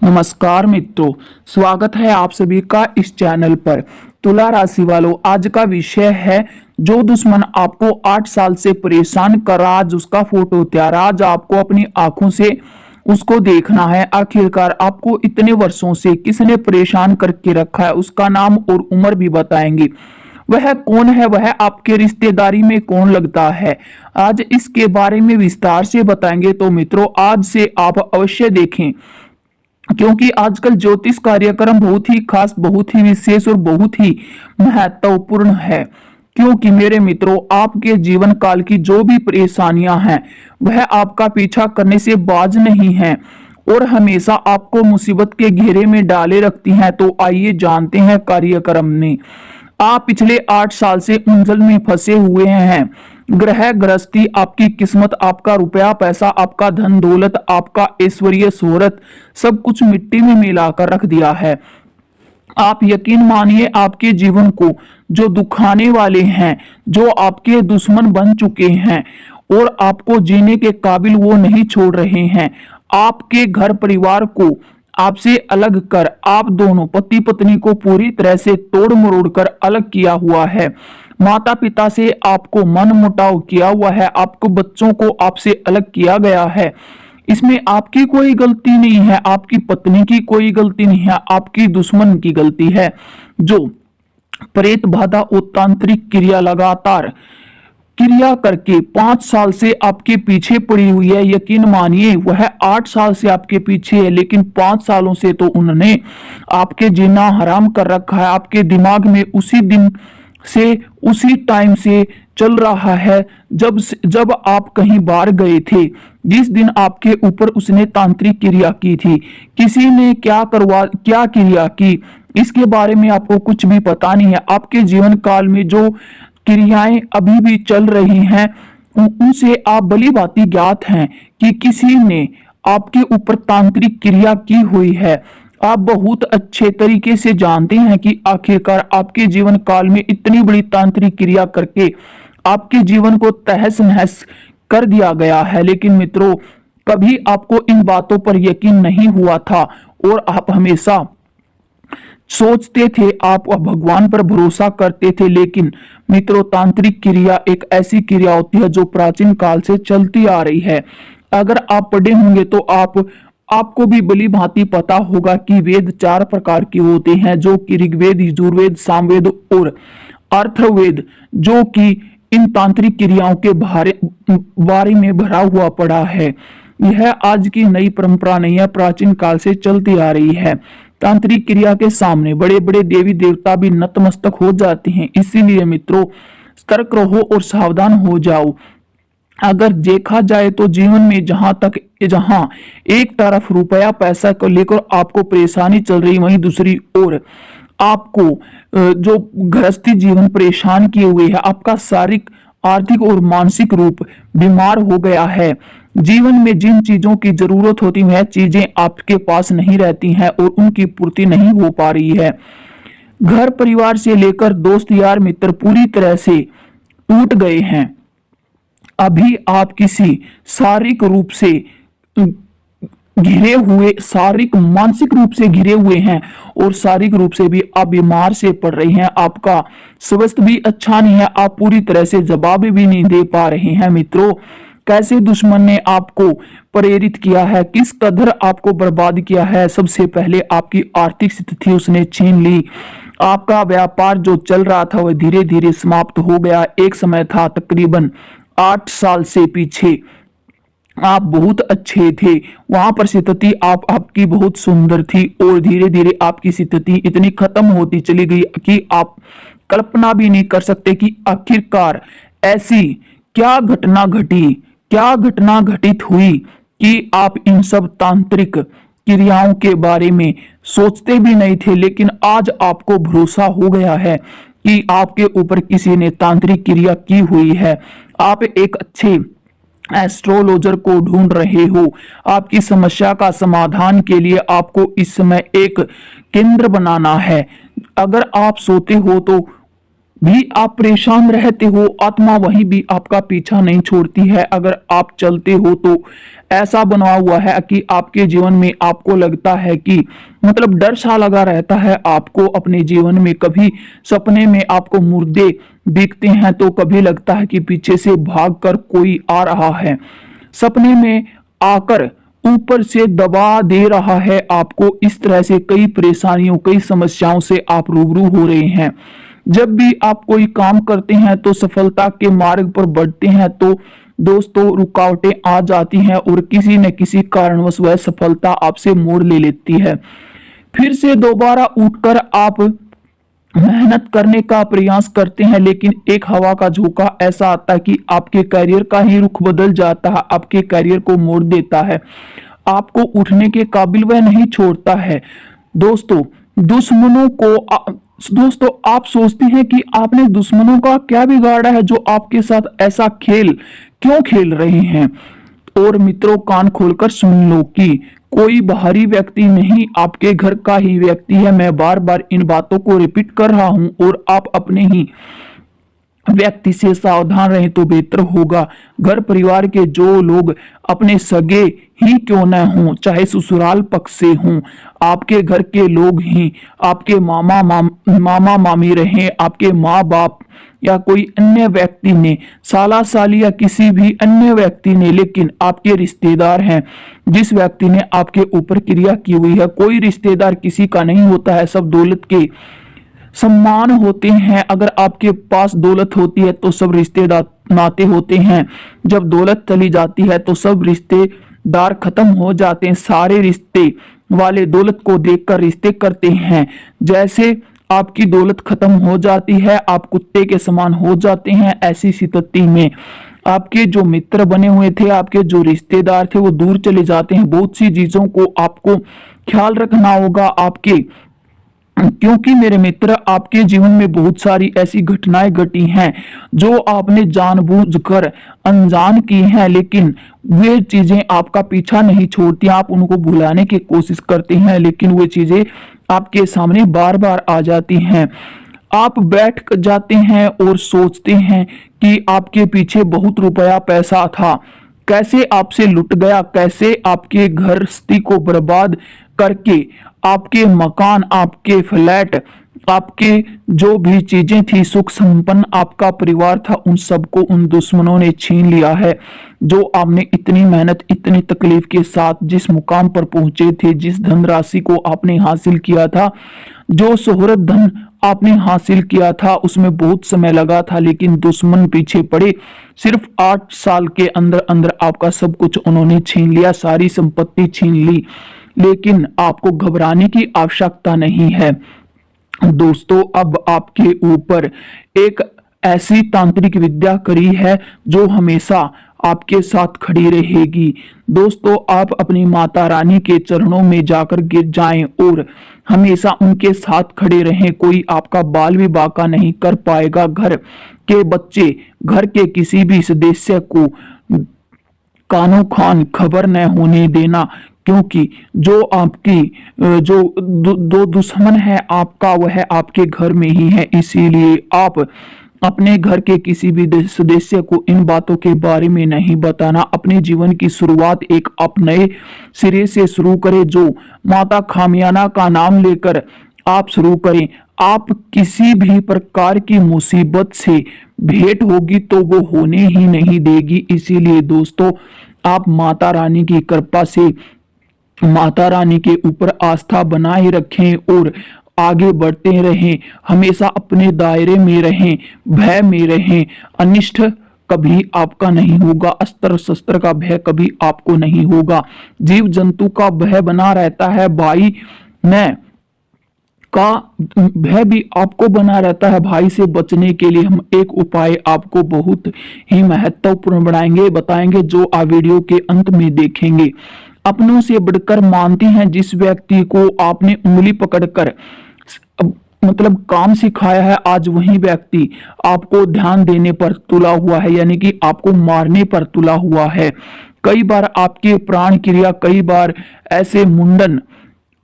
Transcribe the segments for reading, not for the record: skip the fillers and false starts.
नमस्कार मित्रों, स्वागत है आप सभी का इस चैनल पर। तुला राशि वालों, आज का विषय है जो दुश्मन आपको 8 साल से परेशान कर रहा, आज उसका फोटो तैयार, आज आपको अपनी आंखों से उसको देखना है। आखिरकार आपको इतने वर्षों से किसने परेशान करके रखा है, उसका नाम और उम्र भी बताएंगे। वह कौन है, वह आपके रिश्तेदारी में कौन लगता है, आज इसके बारे में विस्तार से बताएंगे। तो मित्रों, आज से आप अवश्य देखें, क्योंकि आजकल ज्योतिष कार्यक्रम बहुत ही खास, बहुत ही विशेष और बहुत ही महत्वपूर्ण है। क्योंकि मेरे मित्रों, आपके जीवन काल की जो भी परेशानियां हैं वह आपका पीछा करने से बाज नहीं हैं और हमेशा आपको मुसीबत के घेरे में डाले रखती हैं। तो आइए जानते हैं कार्यक्रम में। आप पिछले 8 साल से उलझन में फंसे हुए हैं। ग्रह गृहस्थी, आपकी किस्मत, आपका रुपया पैसा, आपका धन दौलत, आपका ऐश्वर्य शोहरत, सब कुछ मिट्टी में मिलाकर रख दिया है। आप यकीन मानिए, आपके जीवन को जो दुखाने वाले हैं, जो आपके दुश्मन बन चुके हैं और आपको जीने के काबिल वो नहीं छोड़ रहे हैं। आपके घर परिवार को आपसे अलग कर, आप दोनों पति पत्नी को पूरी तरह से तोड़ मरोड़ कर अलग किया हुआ है। माता पिता से आपको मन मुटाव किया हुआ है, आपको बच्चों को आपसे अलग किया गया है। इसमें आपकी कोई गलती नहीं है, आपकी पत्नी की कोई गलती नहीं है, आपकी दुश्मन की गलती है। जो प्रेत बाधा और तांत्रिक क्रिया लगातार क्रिया करके 5 साल से आपके पीछे पड़ी हुई है। यकीन मानिए, वह 8 साल से आपके पीछे है, लेकिन 5 सालों से तो उन्होंने आपके जीना हराम कर रखा है। आपके दिमाग में उसी दिन से, उसी टाइम से चल रहा है जब आप कहीं बाहर गए थे, जिस दिन आपके ऊपर उसने तांत्रिक क्रिया की थी। किसी ने क्या क्रिया की, इसके बारे में आपको कुछ भी पता नहीं है। आपके जीवन काल में जो क्रियाएं अभी भी चल रही हैं उनसे आप भली भांति ज्ञात हैं कि किसी ने आपके ऊपर तांत्रिक क्रिया की हुई है। आप बहुत अच्छे तरीके से जानते हैं कि आखिरकार आपके जीवन काल में इतनी बड़ी तांत्रिक क्रिया करके आपके जीवन को तहस नहस कर दिया गया है। लेकिन मित्रों, कभी आपको इन बातों पर यकीन नहीं हुआ था और आप हमेशा सोचते थे, आप भगवान पर भरोसा करते थे। लेकिन मित्रों, तांत्रिक क्रिया एक ऐसी क्रिया होती है जो प्राचीन काल से चलती आ रही है। अगर आप पढ़े होंगे तो आपको भी भली भांति पता होगा कि वेद 4 प्रकार के होते हैं, जो कि ऋग्वेद, यजुर्वेद, सामवेद और अर्थवेद, जो कि इन तांत्रिक क्रियाओं के बारे में भरा हुआ पड़ा है। यह आज की नई परंपरा नहीं है, प्राचीन काल से चलती आ रही है। तांत्रिक क्रिया के सामने बड़े बड़े देवी देवता भी नतमस्तक हो जाते हैं। इसीलिए मित्रों, सतर्क रहो और सावधान हो जाओ। अगर देखा जाए तो जीवन में जहां एक तरफ रुपया पैसा को लेकर आपको परेशानी चल रही, वहीं दूसरी ओर आपको जो गृहस्थी जीवन परेशान किए हुए है, आपका शारीरिक, आर्थिक और मानसिक रूप बीमार हो गया है। जीवन में जिन चीजों की जरूरत होती है, चीजें आपके पास नहीं रहती हैं और उनकी पूर्ति नहीं हो पा रही है। घर परिवार से लेकर दोस्त यार मित्र पूरी तरह से टूट गए हैं। अभी आप किसी शारीरिक रूप से घिरे हुए, शारीरिक मानसिक रूप से घिरे हुए हैं और शारीरिक रूप से भी आप बीमार से पड़ रहे हैं। आपका स्वास्थ्य भी अच्छा नहीं है, आप पूरी तरह से जवाब भी नहीं दे पा रहे हैं। मित्रों, कैसे दुश्मन ने आपको प्रेरित किया है, किस कदर आपको बर्बाद किया है। सबसे पहले आपकी आर्थिक स्थिति उसने छीन ली। आपका व्यापार जो चल रहा था वह धीरे धीरे समाप्त हो गया। एक समय था, तकरीबन 8 साल से पीछे आप बहुत अच्छे थे, वहां पर स्थिति आपकी बहुत सुंदर थी और धीरे धीरे आपकी स्थिति इतनी खत्म होती चली गई कि आप कल्पना भी नहीं कर सकते कि आखिरकार ऐसी क्या घटना घटी, क्या घटना घटित हुई कि आप इन सब तांत्रिक क्रियाओं के बारे में सोचते भी नहीं थे। लेकिन आज आपको भरोसा हो गया है कि आपके ऊपर किसी ने तांत्रिक क्रिया की हुई है। आप एक अच्छे एस्ट्रोलॉजर को ढूंढ रहे हो। आपकी समस्या का समाधान के लिए आपको इस समय एक केंद्र बनाना है। अगर आप सोते हो तो भी आप परेशान रहते हो, आत्मा वहीं भी आपका पीछा नहीं छोड़ती है। अगर आप चलते हो तो ऐसा बना हुआ है कि आपके जीवन में आपको लगता है कि मतलब डर सा लगा रहता है आपको अपने जीवन में। कभी सपने में आपको मुर्दे दिखते हैं तो कभी लगता है कि पीछे से भागकर कोई आ रहा है, सपने में आकर ऊपर से दबा दे रहा है आपको। इस तरह से कई परेशानियों, कई समस्याओं से आप रूबरू हो रहे हैं। जब भी आप कोई काम करते हैं तो सफलता के मार्ग पर बढ़ते हैं तो दोस्तों रुकावटें आ जाती हैं और किसी न किसी कारणवश वह सफलता आपसे मोड़ ले लेती है। फिर से दोबारा उठकर आप मेहनत करने का प्रयास करते हैं, लेकिन एक हवा का झोंका ऐसा आता है कि आपके करियर का ही रुख बदल जाता है, आपके करियर को मोड़ देता है, आपको उठने के काबिल वह नहीं छोड़ता है। दोस्तों दुश्मनों को दोस्तों आप सोचते हैं कि आपने दुश्मनों का क्या बिगाड़ा है जो आपके साथ ऐसा खेल क्यों खेल रहे हैं। और मित्रों कान खोलकर सुन लो कि कोई बाहरी व्यक्ति नहीं, आपके घर का ही व्यक्ति है। मैं बार बार इन बातों को रिपीट कर रहा हूं और आप अपने ही व्यक्ति से सावधान रहें तो बेहतर होगा। घर परिवार के जो लोग अपने सगे ही क्यों न हों, चाहे ससुराल पक्ष से हों, आपके घर के लोग ही, आपके मामा मामी रहें, आपके माँ बाप या कोई अन्य व्यक्ति ने, साला साली या किसी भी अन्य व्यक्ति ने, लेकिन आपके रिश्तेदार हैं जिस व्यक्ति ने आपके ऊपर क्रिया की हुई है। कोई रिश्तेदार किसी का नहीं होता है, सब दौलत के सम्मान होते हैं। अगर आपके पास दौलत होती है तो सब रिश्तेदार नाते होते हैं, जब दौलत चली जाती है तो सब रिश्तेदार खत्म हो जाते हैं। सारे रिश्ते वाले दौलत को देखकर रिश्ते करते हैं। जैसे आपकी दौलत खत्म हो जाती है, आप कुत्ते के समान हो जाते हैं। ऐसी स्थिति में आपके जो मित्र बने हुए थे, आपके जो रिश्तेदार थे, वो दूर चले जाते हैं। बहुत सी चीजों को आपको ख्याल रखना होगा आपके, क्योंकि मेरे मित्र आपके जीवन में बहुत सारी ऐसी घटनाएं घटी हैं जो आपने जानबूझकर अनजान की हैं, लेकिन वे चीजें आपका पीछा नहीं छोड़ती। आप उनको भुलाने की कोशिश करते हैं लेकिन वे चीजें आपके सामने बार बार आ जाती हैं। आप बैठ जाते हैं और सोचते हैं कि आपके पीछे बहुत रुपया पैसा था, कैसे आपसे लुट गया, कैसे आपके गृहस्थी को बर्बाद करके आपके मकान, आपके फ्लैट, आपके जो भी चीजें थी, सुख संपन्न आपका परिवार था, उन सबको उन दुश्मनों ने छीन लिया है। जो आपने इतनी मेहनत, इतनी तकलीफ के साथ जिस मुकाम पर पहुंचे थे, जिस धनराशि को आपने हासिल किया था, जो शोहरत धन आपने हासिल किया था, उसमें बहुत समय लगा था, लेकिन दुश्मन पीछे पड़े। सिर्फ 8 साल के अंदर अंदर आपका सब कुछ उन्होंने छीन लिया, सारी संपत्ति छीन ली। लेकिन आपको घबराने की आवश्यकता नहीं है दोस्तों। अब आपके ऊपर एक ऐसी तांत्रिक विद्या करी है जो हमेशा आपके साथ खड़ी रहेगी। दोस्तों आप अपनी माता रानी के चरणों में जाकर गिर जाएं और हमेशा उनके साथ खड़े रहें। कोई आपका बाल भी बाका नहीं कर पाएगा। घर के बच्चे, घर के किसी भी सदस्य को कानो खान खबर न होने देना, क्योंकि जो आपकी जो दो दुश्मन है आपका, वह आपके घर में ही है। इसीलिए आप अपने घर के किसी भी सदस्य को इन बातों के बारे में नहीं बताना। अपने जीवन की शुरुआत एक आप नए सिरे से शुरू करें, जो माता खामियाना का नाम लेकर आप शुरू करें। आप किसी भी प्रकार की मुसीबत से भेंट होगी तो वो होने ही नहीं देगी। इसीलिए दोस्तों आप माता रानी की कृपा से माता रानी के ऊपर आस्था बनाए रखें और आगे बढ़ते रहें। हमेशा अपने दायरे में रहें, भय में रहें। अनिष्ट कभी आपका नहीं होगा, अस्त्र शस्त्र का भय कभी आपको नहीं होगा। जीव जंतु का भय बना रहता है, भाई ने का भय भी आपको बना रहता है। भाई से बचने के लिए हम एक उपाय आपको बहुत ही महत्वपूर्ण बताएंगे, जो आप वीडियो के अंत में देखेंगे। अपनों से बढ़कर मानते हैं जिस व्यक्ति को आपने उंगली पकड़कर मतलब काम सिखाया है, आज वही व्यक्ति आपको ध्यान देने पर तुला हुआ है, यानी कि आपको मारने पर तुला हुआ है। कई बार आपके प्राण क्रिया, कई बार ऐसे मुंडन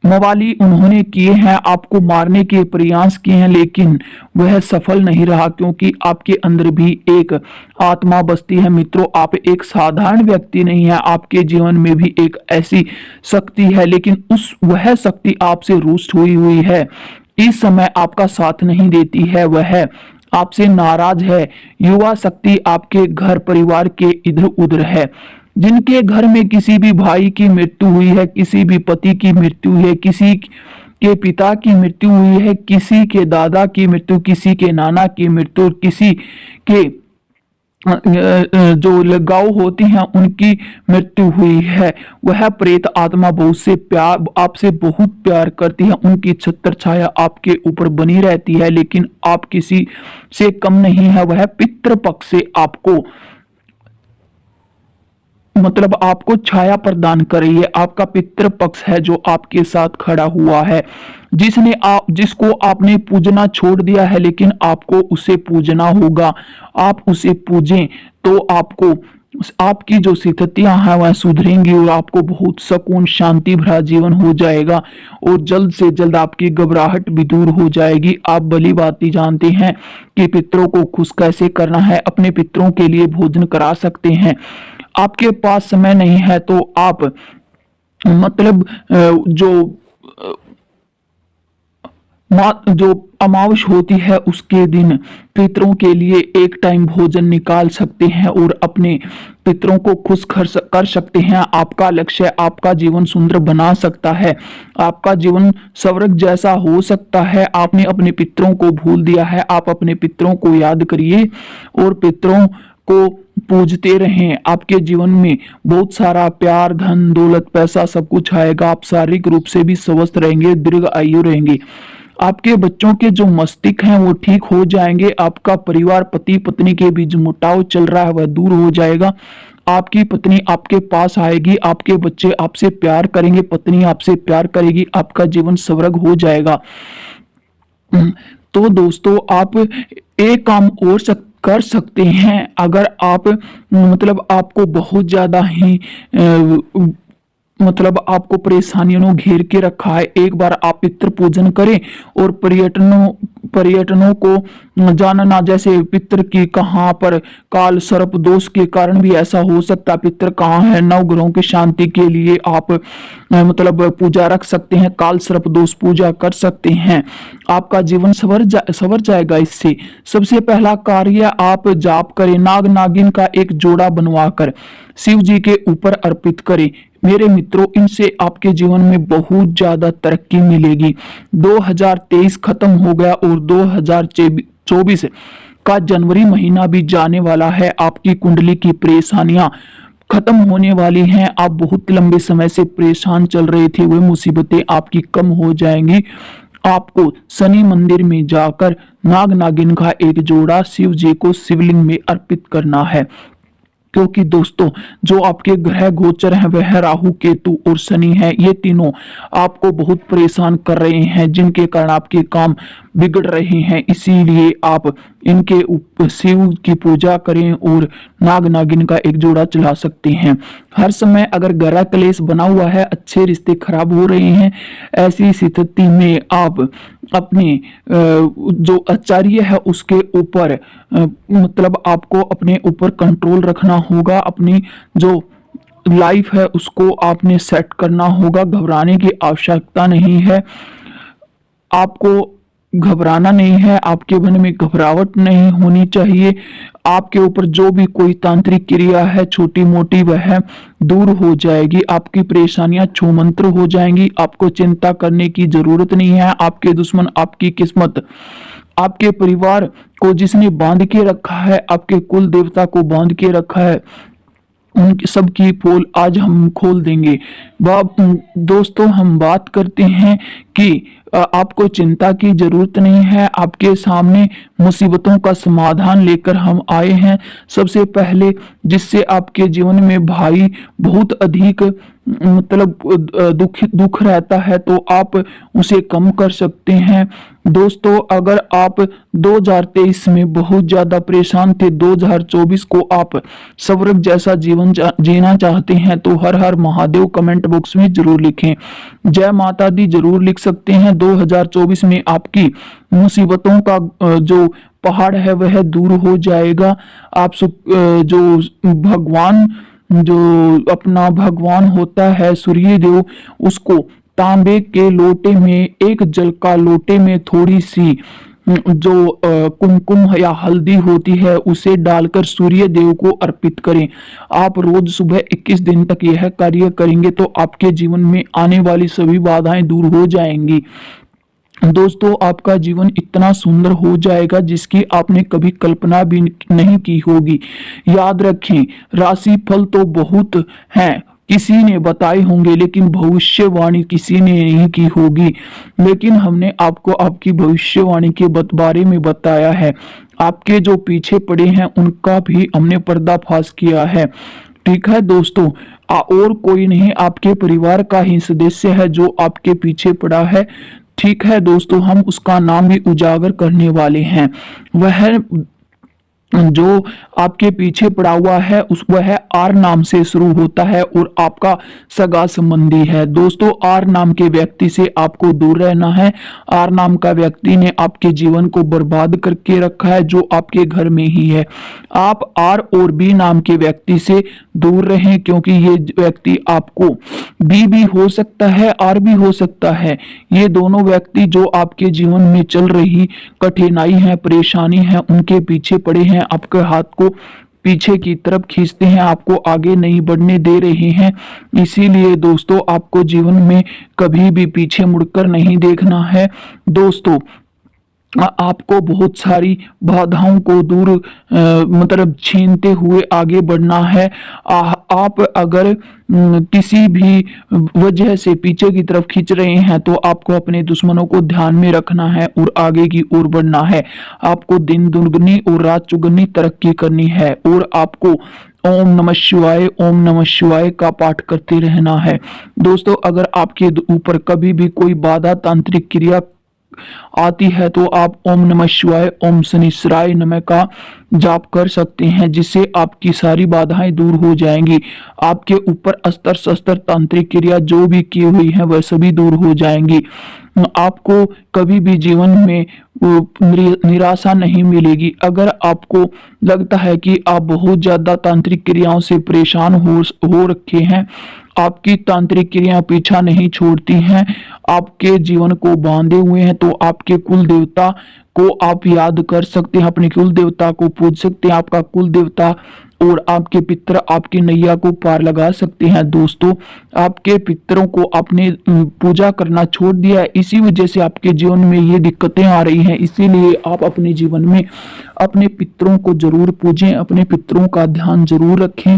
मवाली उन्होंने किए हैं, आपको मारने के प्रयास किए हैं, लेकिन वह सफल नहीं रहा क्योंकि आपके अंदर भी एक आत्मा बसती है। मित्रों, आप एक साधारण व्यक्ति नहीं है, आपके जीवन में भी एक ऐसी शक्ति है, लेकिन उस वह शक्ति आपसे रुष्ट हुई है, इस समय आपका साथ नहीं देती है, वह आपसे नाराज है। युवा शक्ति आपके घर परिवार के इधर उधर है। जिनके घर में किसी भी भाई की मृत्यु हुई है, किसी भी पति की मृत्यु हुई है, किसी के पिता की मृत्यु हुई है, किसी के दादा की मृत्यु, किसी के नाना की मृत्यु, किसी के जो लगाव होती हैं उनकी मृत्यु हुई है, वह प्रेत आत्मा बहुत से प्यार आपसे बहुत प्यार करती है, उनकी छत्र छाया आपके ऊपर बनी रहती है, लेकिन आप किसी से कम नहीं है। वह पितृपक्ष से आपको मतलब आपको छाया प्रदान कर रही है। आपका पितृ पक्ष है जो आपके साथ खड़ा हुआ है, जिसको आपने पूजना छोड़ दिया है, लेकिन आपको उसे पूजना होगा। आप उसे पूजें तो आपको आपकी जो स्थितियां हैं वह सुधरेंगी और आपको बहुत सुकून शांति भरा जीवन हो जाएगा और जल्द से जल्द आपकी घबराहट भी दूर हो जाएगी। आप भली भांति जानते हैं कि पितरों को खुश कैसे करना है। अपने पितरों के लिए भोजन करा सकते हैं। आपके पास समय नहीं है तो आप मतलब जो अमावस होती है उसके दिन पितरों के लिए एक टाइम भोजन निकाल सकते हैं और अपने पितरों को खुश कर सकते हैं। आपका लक्ष्य आपका जीवन सुंदर बना सकता है, आपका जीवन स्वर्ग जैसा हो सकता है। आपने अपने पितरों को भूल दिया है, आप अपने पितरों को याद करिए और पितरों को पूजते रहें। आपके जीवन में बहुत सारा प्यार, धन, दौलत, पैसा सब कुछ आएगा। आप शारीरिक रूप से भी स्वस्थ रहेंगे, दीर्घ आयु रहेंगे। आपके बच्चों के जो मस्तिष्क हैं वो ठीक हो जाएंगे। आपका परिवार, पति पत्नी के बीच मुटाव चल रहा है वह दूर हो जाएगा। आपकी पत्नी आपके पास आएगी, आपके बच्चे आपसे प्यार करेंगे, पत्नी आपसे प्यार करेगी, आपका जीवन स्वर्ग हो जाएगा। तो दोस्तों, आप एक काम और कर सकते हैं। अगर आप मतलब आपको बहुत ज्यादा ही मतलब आपको परेशानियों ने घेर के रखा है, एक बार आप पितृ पूजन करें और पर्यटनों को जानना, जैसे पितृ की कहाँ पर काल सर्प दोष के कारण भी ऐसा हो सकता है, पितृ कहाँ है, नवग्रहों की शांति के लिए आप मतलब पूजा रख सकते हैं, काल सर्प दोष पूजा कर सकते हैं। आपका जीवन सवर जाएगा। इससे सबसे पहला कार्य आप जाप करें, नाग नागिन का एक जोड़ा बनवाकर शिव जी के ऊपर अर्पित करें। मेरे मित्रों, इनसे आपके जीवन में बहुत ज्यादा तरक्की मिलेगी। 2023 खत्म हो गया और 2024 का जनवरी महीना भी जाने वाला है। आपकी कुंडली की परेशानियां खत्म होने वाली हैं। आप बहुत लंबे समय से परेशान चल रहे थे, वे मुसीबतें आपकी कम हो जाएंगी। आपको शनि मंदिर में जाकर नाग नागिन का एक जोड़ा शिव जी को शिवलिंग में अर्पित करना है, क्योंकि दोस्तों जो आपके ग्रह गोचर हैं वह राहु, केतु और शनि है। ये तीनों आपको बहुत परेशान कर रहे हैं, जिनके कारण आपके काम बिगड़ रहे हैं। इसीलिए आप इनके ऊपर शिव की पूजा करें और नाग नागिन का एक जोड़ा चला सकते हैं। हर समय अगर ग्रह क्लेश बना हुआ है, अच्छे रिश्ते खराब हो रहे हैं, ऐसी स्थिति में आप अपने जो आचार्य है उसके ऊपर मतलब आपको अपने ऊपर कंट्रोल रखना होगा। अपनी जो लाइफ है उसको आपने सेट करना होगा। घबराने की आवश्यकता नहीं है, आपको घबराना नहीं है, आपके मन में घबराहट नहीं होनी चाहिए। आपके ऊपर जो भी कोई तांत्रिक क्रिया है छोटी मोटी वह दूर हो जाएगी। आपकी परेशानियां छूमंत्र हो जाएंगी। आपको चिंता करने की जरूरत नहीं है। आपके दुश्मन, आपकी किस्मत, आपके परिवार को जिसने बांध के रखा है, आपके कुल देवता को बांध के रखा है, उनकी सबकी पोल आज हम खोल देंगे। दोस्तों, हम बात करते हैं कि आपको चिंता की जरूरत नहीं है। आपके सामने मुसीबतों का समाधान लेकर हम आए हैं। सबसे पहले जिससे आपके जीवन में भाई बहुत अधिक मतलब दुख रहता है तो आप उसे कम कर सकते हैं। दोस्तों, अगर आप 2023 में बहुत ज्यादा परेशान थे, 2024 को आप स्वर्ग जैसा जीवन जीना चाहते हैं तो हर हर महादेव कमेंट बॉक्स में जरूर लिखें। जय माता दी जरूर लिख सकते हैं। 2024 में आपकी मुसीबतों का जो पहाड़ है वह दूर हो जाएगा। आप जो भगवान जो अपना भगवान होता है सूर्य देव, उसको तांबे के लोटे में, एक जल का लोटे में थोड़ी सी जो कुमकुम या हल्दी होती है उसे डालकर सूर्य देव को अर्पित करें। आप रोज सुबह 21 दिन तक यह कार्य करेंगे तो आपके जीवन में आने वाली सभी बाधाएं दूर हो जाएंगी। दोस्तों, आपका जीवन इतना सुंदर हो जाएगा जिसकी आपने कभी कल्पना भी नहीं की होगी। याद रखें, राशि फल तो बहुत हैं, किसी ने बताए होंगे लेकिन भविष्यवाणी किसी ने नहीं की होगी। लेकिन हमने आपको आपकी भविष्यवाणी के बारे में बताया है। आपके जो पीछे पड़े हैं उनका भी हमने पर्दाफाश किया है। ठीक है दोस्तों, और कोई नहीं, आपके परिवार का ही सदस्य है जो आपके पीछे पड़ा है। ठीक है दोस्तों, हम उसका नाम भी उजागर करने वाले हैं। वह जो आपके पीछे पड़ा हुआ है उस वह आर नाम से शुरू होता है और आपका सगा संबंधी है। दोस्तों, आर नाम के व्यक्ति से आपको दूर रहना है। आर नाम का व्यक्ति ने आपके जीवन को बर्बाद करके रखा है जो आपके घर में ही है। आप आर और बी नाम के व्यक्ति से दूर रहें क्योंकि ये व्यक्ति आपको बी भी हो सकता है, आर भी हो सकता है। ये दोनों व्यक्ति जो आपके जीवन में चल रही कठिनाई है, परेशानी है, उनके पीछे पड़े हैं, आपके हाथ को पीछे की तरफ खींचते हैं, आपको आगे नहीं बढ़ने दे रहे हैं। इसीलिए दोस्तों, आपको जीवन में कभी भी पीछे मुड़कर नहीं देखना है। दोस्तों, आपको बहुत सारी बाधाओं को दूर मतलब छीनते हुए आगे बढ़ना है। आप अगर किसी भी वजह से पीछे की तरफ खींच रहे हैं तो आपको अपने दुश्मनों को ध्यान में रखना है और आगे की ओर बढ़ना है। आपको दिन दुगनी और रात चौगुनी तरक्की करनी है और आपको ओम नमः शिवाय, ओम नमः शिवाय का पाठ करते रहना है। दोस्तों, अगर आपके ऊपर कभी भी कोई बाधा तांत्रिक क्रिया आती है तो आप ओम नमः शिवाय, ओम शनिश्चराय नमः का जाप कर सकते हैं, जिससे आपकी सारी बाधाएं दूर हो जाएंगी। आपके ऊपर अस्त्र शस्त्र तांत्रिक क्रिया जो भी की हुई है वह सभी दूर हो जाएंगी। आपको कभी भी जीवन में निराशा नहीं मिलेगी। अगर आपको लगता है कि आप बहुत ज्यादा तांत्रिक क्रियाओं से परेशान हो रखे हैं, आपकी तांत्रिक क्रियाएं पीछा नहीं छोड़ती हैं, आपके जीवन को बांधे हुए हैं, तो आपके कुल देवता को आप याद कर सकते हैं, अपने कुल देवता को पूज सकते हैं। आपका कुल देवता और आपके पितर आपकी नैया को पार लगा सकते हैं। दोस्तों, आपके पितरों को आपने पूजा करना छोड़ दिया है, इसी वजह से आपके जीवन में ये दिक्कतें आ रही हैं। इसीलिए आप अपने जीवन में अपने पितरों को जरूर पूजें, अपने पितरों का ध्यान जरूर रखें,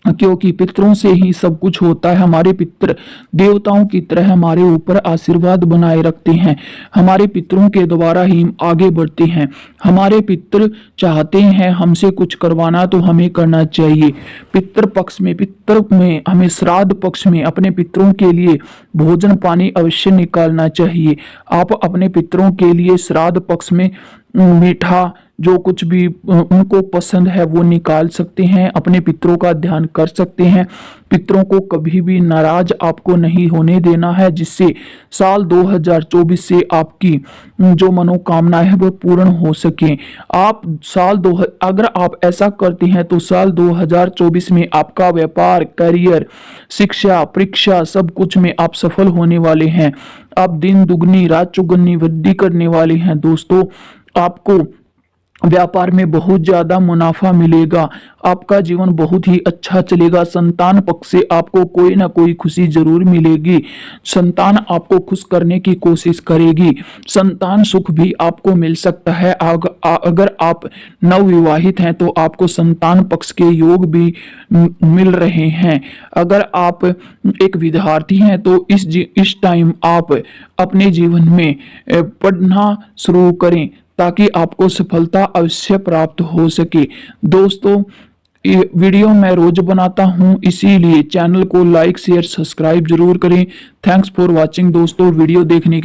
क्योंकि पितरों से ही सब कुछ होता है। हमारे पितर देवताओं की तरह हमारे ऊपर आशीर्वाद बनाए रखते हैं। हमारे पितरों के द्वारा ही हम आगे बढ़ते हैं। हमारे पितर चाहते हैं हमसे कुछ करवाना तो हमें करना चाहिए। पितर पक्ष में, पितर में हमें श्राद्ध पक्ष में अपने पितरों के लिए भोजन पानी अवश्य निकालना चाहिए। आप अपने पितरों के लिए श्राद्ध पक्ष में मीठा जो कुछ भी उनको पसंद है वो निकाल सकते हैं, अपने पितरों का ध्यान कर सकते हैं। पितरों को कभी भी नाराज आपको नहीं होने देना है, जिससे साल 2024 से आपकी जो मनोकामना है वो पूर्ण हो सके। अगर आप ऐसा करते हैं तो साल 2024 में आपका व्यापार, करियर, शिक्षा, परीक्षा सब कुछ में आप सफल होने वाले हैं। आप दिन दुगनी रात चौगुनी वृद्धि करने वाले हैं। दोस्तों, आपको व्यापार में बहुत ज्यादा मुनाफा मिलेगा। आपका जीवन बहुत ही अच्छा चलेगा। संतान पक्ष से आपको कोई ना कोई खुशी जरूर मिलेगी। संतान आपको खुश करने की कोशिश करेगी। संतान सुख भी आपको मिल सकता है। अगर आप नवविवाहित हैं तो आपको संतान पक्ष के योग भी मिल रहे हैं। अगर आप एक विद्यार्थी हैं तो इस टाइम आप अपने जीवन में पढ़ना शुरू करें ताकि आपको सफलता अवश्य प्राप्त हो सके। दोस्तों, ये वीडियो मैं रोज बनाता हूं, इसीलिए चैनल को लाइक शेयर सब्सक्राइब जरूर करें। थैंक्स फॉर वॉचिंग दोस्तों, वीडियो देखने के